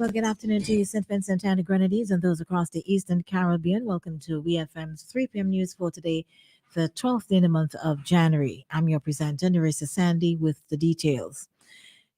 Well, good afternoon to you, St. Vincent and the Grenadines, and those across the Eastern Caribbean. Welcome to WEFM's 3 p.m. news for today, the 12th day in the month of January. I'm your presenter, Nerissa Sandy, with the details.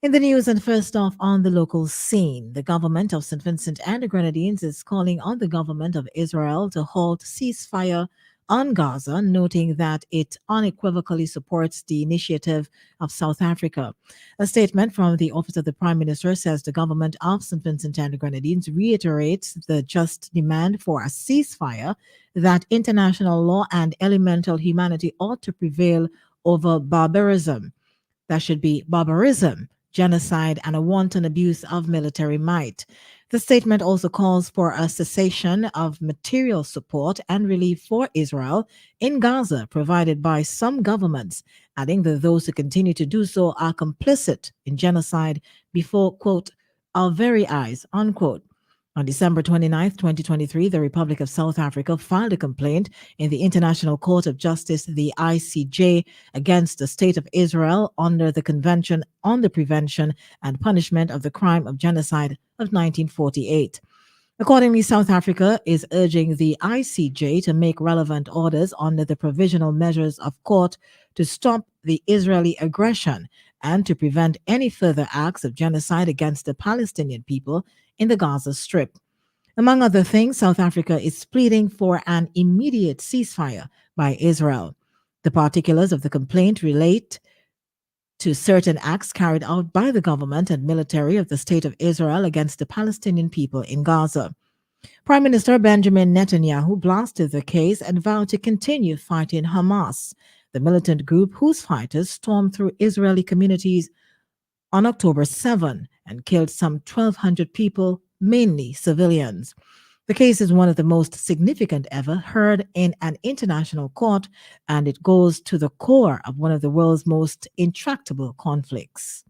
In the news, and first off, on the local scene, the government of St. Vincent and the Grenadines is calling on the government of Israel to halt ceasefire on Gaza, noting that it unequivocally supports the initiative of South Africa. A statement from the Office of the Prime Minister says the government of St. Vincent and the Grenadines reiterates the just demand for a ceasefire, that international law and elemental humanity ought to prevail over barbarism. That should be barbarism, genocide, and a wanton abuse of military might. The statement also calls for a cessation of material support and relief for Israel in Gaza provided by some governments, adding that those who continue to do so are complicit in genocide before, quote, our very eyes, unquote. On December 29th, 2023, the Republic of South Africa filed a complaint in the International Court of Justice, the ICJ, against the State of Israel under the Convention on the Prevention and Punishment of the Crime of Genocide of 1948. Accordingly, South Africa is urging the ICJ to make relevant orders under the provisional measures of court to stop the Israeli aggression and to prevent any further acts of genocide against the Palestinian people in the Gaza Strip. Among other things, South Africa is pleading for an immediate ceasefire by Israel. The particulars of the complaint relate to certain acts carried out by the government and military of the State of Israel against the Palestinian people in Gaza. Prime Minister Benjamin Netanyahu blasted the case and vowed to continue fighting Hamas, the militant group whose fighters stormed through Israeli communities on October 7 and killed some 1,200 people, mainly civilians. The case is one of the most significant ever heard in an international court, and it goes to the core of one of the world's most intractable conflicts.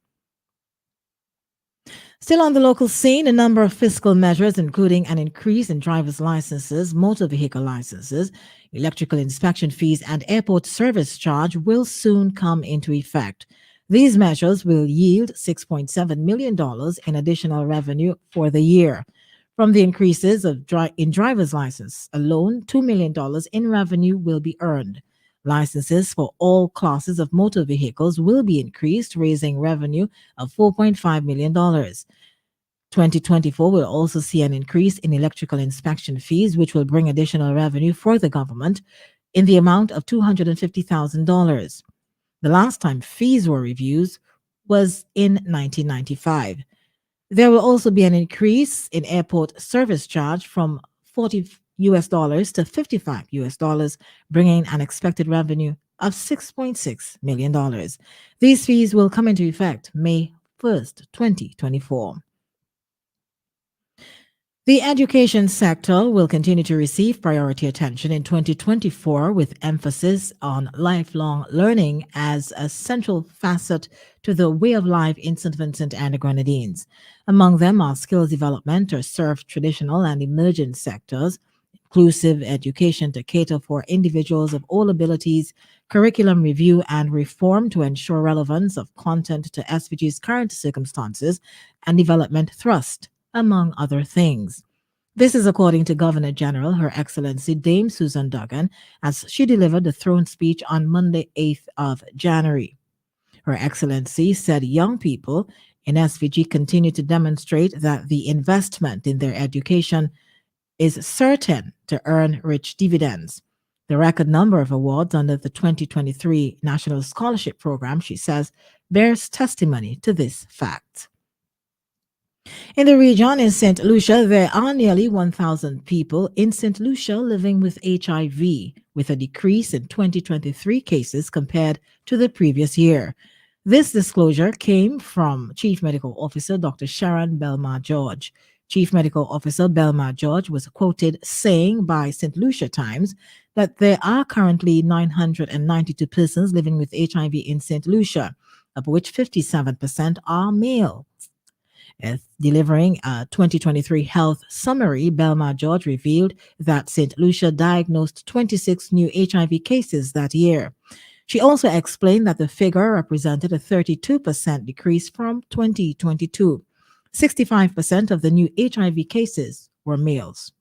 Still on the local scene, a number of fiscal measures, including an increase in driver's licenses, motor vehicle licenses, electrical inspection fees, and airport service charge, will soon come into effect. These measures will yield $6.7 million in additional revenue for the year. From the increases in driver's license alone, $2 million in revenue will be earned. Licenses for all classes of motor vehicles will be increased, raising revenue of $4.5 million. 2024 will also see an increase in electrical inspection fees, which will bring additional revenue for the government in the amount of $250,000. The last time fees were reviewed was in 1995. There will also be an increase in airport service charge from $40 to $55, bringing an expected revenue of $6.6 million. These fees will come into effect May 1st, 2024. The education sector will continue to receive priority attention in 2024, with emphasis on lifelong learning as a central facet to the way of life in St. Vincent and the Grenadines. Among them are skills development to serve traditional and emerging sectors, inclusive education to cater for individuals of all abilities, curriculum review and reform to ensure relevance of content to SVG's current circumstances, and development thrust, among other things. This is according to Governor General, Her Excellency Dame Susan Duggan, as she delivered the throne speech on Monday, 8th of January. Her Excellency said young people in SVG continue to demonstrate that the investment in their education is certain to earn rich dividends. The record number of awards under the 2023 National Scholarship Program, she says, bears testimony to this fact. In the region in St. Lucia, there are nearly 1,000 people in St. Lucia living with HIV, with a decrease in 2023 cases compared to the previous year. This disclosure came from Chief Medical Officer Dr. Sharon Belmar George. Chief Medical Officer Belmar George was quoted saying by St. Lucia Times that there are currently 992 persons living with HIV in St. Lucia, of which 57% are male. Delivering a 2023 health summary, Belmar George revealed that St. Lucia diagnosed 26 new HIV cases that year. She also explained that the figure represented a 32% decrease from 2022. 65% of the new HIV cases were males.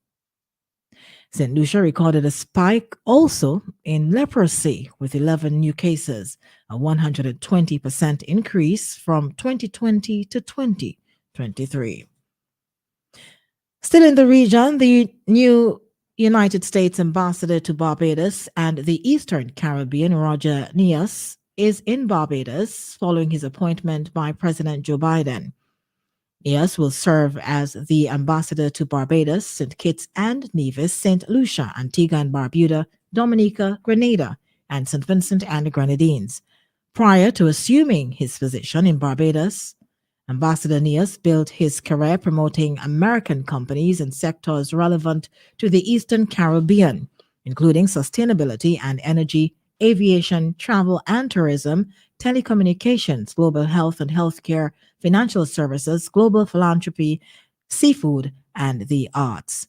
St. Lucia recorded a spike also in leprosy with 11 new cases, a 120% increase from 2020 to 2023. Still in the region, the new United States ambassador to Barbados and the Eastern Caribbean, Roger Nias, is in Barbados following his appointment by President Joe Biden. Nias will serve as the ambassador to Barbados, St. Kitts and Nevis, St. Lucia, Antigua and Barbuda, Dominica, Grenada, and St. Vincent and the Grenadines. Prior to assuming his position in Barbados, Ambassador Nias built his career promoting American companies in sectors relevant to the Eastern Caribbean, including sustainability and energy, aviation, travel and tourism, telecommunications, global health and healthcare, financial services, global philanthropy, seafood, and the arts.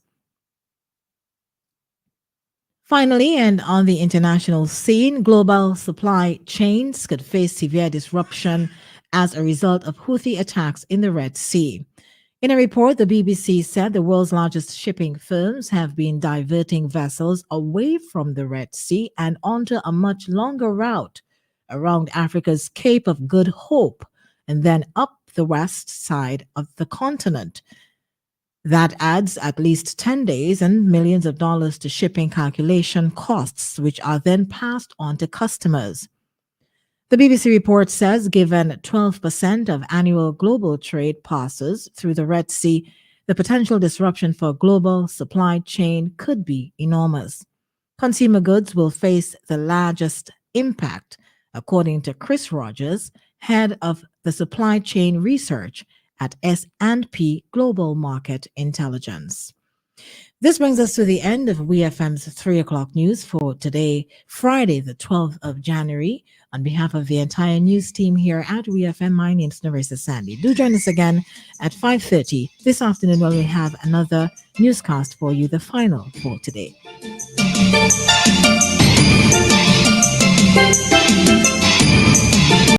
Finally, and on the international scene, global supply chains could face severe disruption as a result of Houthi attacks in the Red Sea. In a report, the BBC said the world's largest shipping firms have been diverting vessels away from the Red Sea and onto a much longer route around Africa's Cape of Good Hope and then up the west side of the continent. That adds at least 10 days and millions of dollars to shipping calculation costs, which are then passed on to customers. The BBC report says given 12% of annual global trade passes through the Red Sea, the potential disruption for global supply chain could be enormous. Consumer goods will face the largest impact, according to Chris Rogers, head of the supply chain research at S&P Global Market Intelligence. This brings us to the end of WEFM's 3 o'clock news for today, Friday, the 12th of January. On behalf of the entire news team here at WEFM, my name is Nerissa Sandy. Do join us again at 5:30 this afternoon when we have another newscast for you, the final for today.